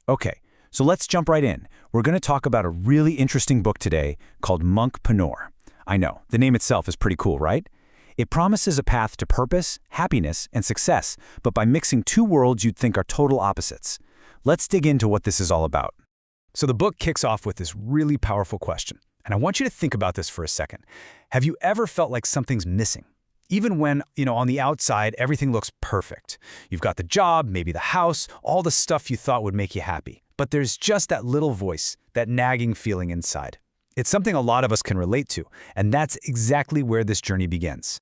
Okay, so let's jump right in. We're going to talk about a really interesting book today called Monktrepreneur. I know, the name itself is pretty cool, right? It promises a path to purpose, happiness, and success, but by mixing two worlds you'd think are total opposites. Let's dig into what this is all about. So the book kicks off with this really powerful question, and I want you to think about this for a second. Have you ever felt like something's missing? Even when, on the outside, everything looks perfect. You've got the job, maybe the house, all the stuff you thought would make you happy. But there's just that little voice, that nagging feeling inside. It's something a lot of us can relate to, and that's exactly where this journey begins.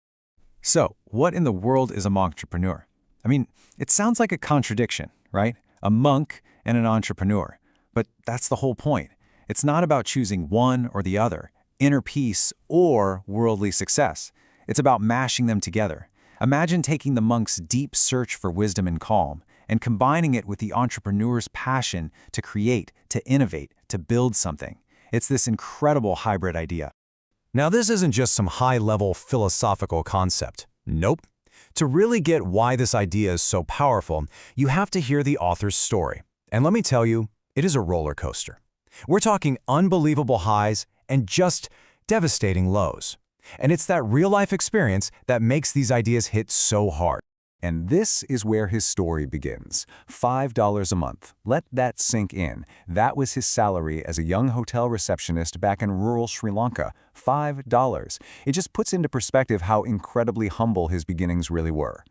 So, what in the world is a Monktrepreneur? I mean, it sounds like a contradiction, right? A monk and an entrepreneur. But that's the whole point. It's not about choosing one or the other, inner peace or worldly success. It's about mashing them together. Imagine taking the monk's deep search for wisdom and calm and combining it with the entrepreneur's passion to create, to innovate, to build something. It's this incredible hybrid idea. Now, this isn't just some high-level philosophical concept. Nope. To really get why this idea is so powerful, you have to hear the author's story. And let me tell you, it is a roller coaster. We're talking unbelievable highs and just devastating lows. And it's that real-life experience that makes these ideas hit so hard. And this is where his story begins. $5 a month. Let that sink in. That was his salary as a young hotel receptionist back in rural Sri Lanka. $5. It just puts into perspective how incredibly humble his beginnings really were.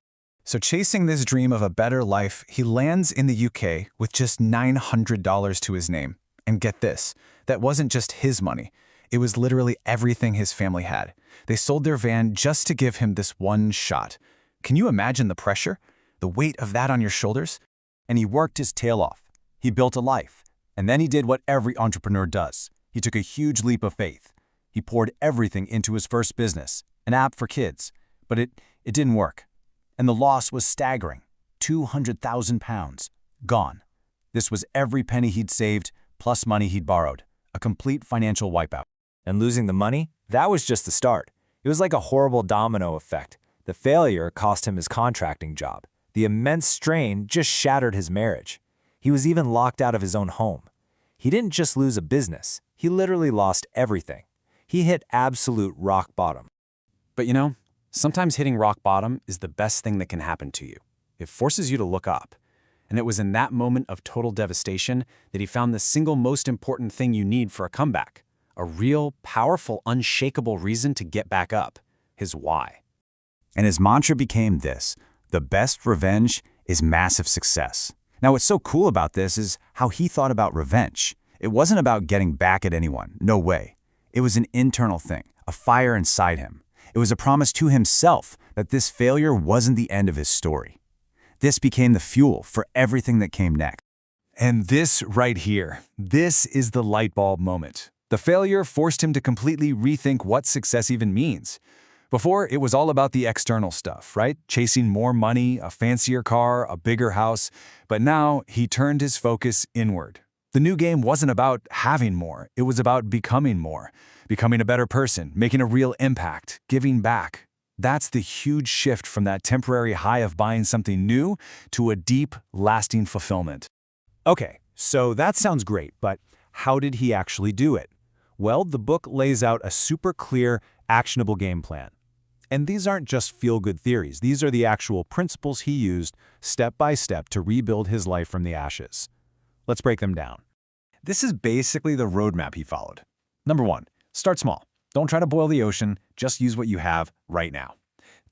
So chasing this dream of a better life, he lands in the UK with just $900 to his name. And get this, that wasn't just his money. It was literally everything his family had. They sold their van just to give him this one shot. Can you imagine the pressure? The weight of that on your shoulders? And he worked his tail off. He built a life. And then he did what every entrepreneur does. He took a huge leap of faith. He poured everything into his first business, an app for kids. But it didn't work. And the loss was staggering. £200,000. Gone. This was every penny he'd saved, plus money he'd borrowed. A complete financial wipeout. And losing the money? That was just the start. It was like a horrible domino effect. The failure cost him his contracting job. The immense strain just shattered his marriage. He was even locked out of his own home. He didn't just lose a business. He literally lost everything. He hit absolute rock bottom. But sometimes hitting rock bottom is the best thing that can happen to you. It forces you to look up. And it was in that moment of total devastation that he found the single most important thing you need for a comeback. A real, powerful, unshakable reason to get back up. His why. And his mantra became this: the best revenge is massive success. Now, what's so cool about this is how he thought about revenge. It wasn't about getting back at anyone. No way. It was an internal thing, a fire inside him. It was a promise to himself that this failure wasn't the end of his story. This became the fuel for everything that came next. And this right here, this is the light bulb moment. The failure forced him to completely rethink what success even means. Before, it was all about the external stuff, right? Chasing more money, a fancier car, a bigger house. But now, he turned his focus inward. The new game wasn't about having more. It was about becoming more. Becoming a better person, making a real impact, giving back. That's the huge shift from that temporary high of buying something new to a deep, lasting fulfillment. Okay, so that sounds great, but how did he actually do it? Well, the book lays out a super clear, actionable game plan. And these aren't just feel-good theories. These are the actual principles he used step by step to rebuild his life from the ashes. Let's break them down. This is basically the roadmap he followed. Number 1, start small. Don't try to boil the ocean, just use what you have right now.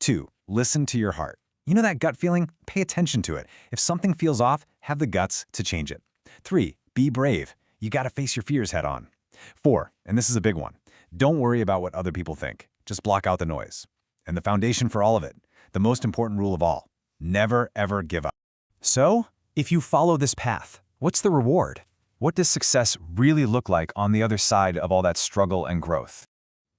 2, listen to your heart. You know that gut feeling? Pay attention to it. If something feels off, have the guts to change it. 3, be brave. You gotta face your fears head on. 4, and this is a big one, don't worry about what other people think. Just block out the noise. And the foundation for all of it, the most important rule of all, never ever give up. So, if you follow this path, what's the reward? What does success really look like on the other side of all that struggle and growth?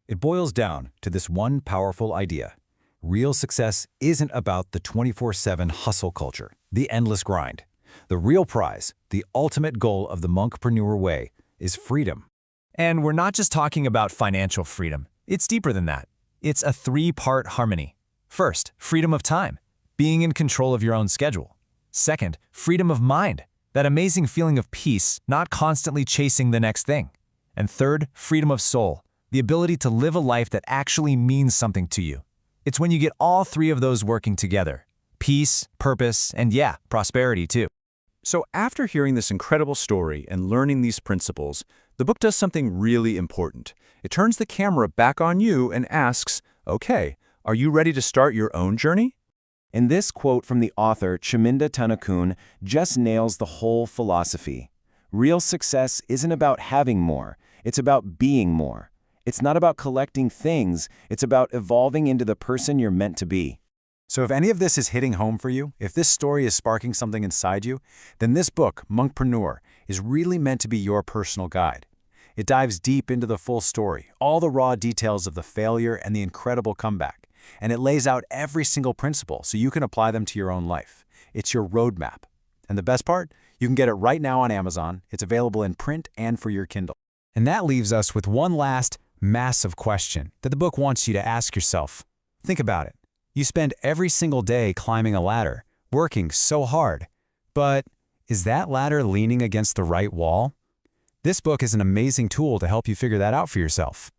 It boils down to this one powerful idea. Real success isn't about the 24/7 hustle culture, the endless grind. The real prize, the ultimate goal of the Monktrepreneur way, is freedom. And we're not just talking about financial freedom. It's deeper than that. It's a 3-part harmony. First, freedom of time, being in control of your own schedule. Second, freedom of mind, That amazing feeling of peace, not constantly chasing the next thing. And third, freedom of soul, the ability to live a life that actually means something to you. It's when you get all three of those working together. Peace, purpose, and yeah, prosperity too. So after hearing this incredible story and learning these principles, the book does something really important. It turns the camera back on you and asks, okay, are you ready to start your own journey? And this quote from the author, Chaminda Tennakoon, just nails the whole philosophy. Real success isn't about having more, it's about being more. It's not about collecting things, it's about evolving into the person you're meant to be. So if any of this is hitting home for you, if this story is sparking something inside you, then this book, Monktrepreneur, is really meant to be your personal guide. It dives deep into the full story, all the raw details of the failure and the incredible comeback, and it lays out every single principle so you can apply them to your own life. It's your roadmap. And the best part? You can get it right now on Amazon. It's available in print and for your Kindle. And that leaves us with one last massive question that the book wants you to ask yourself. Think about it. You spend every single day climbing a ladder, working so hard. But is that ladder leaning against the right wall? This book is an amazing tool to help you figure that out for yourself.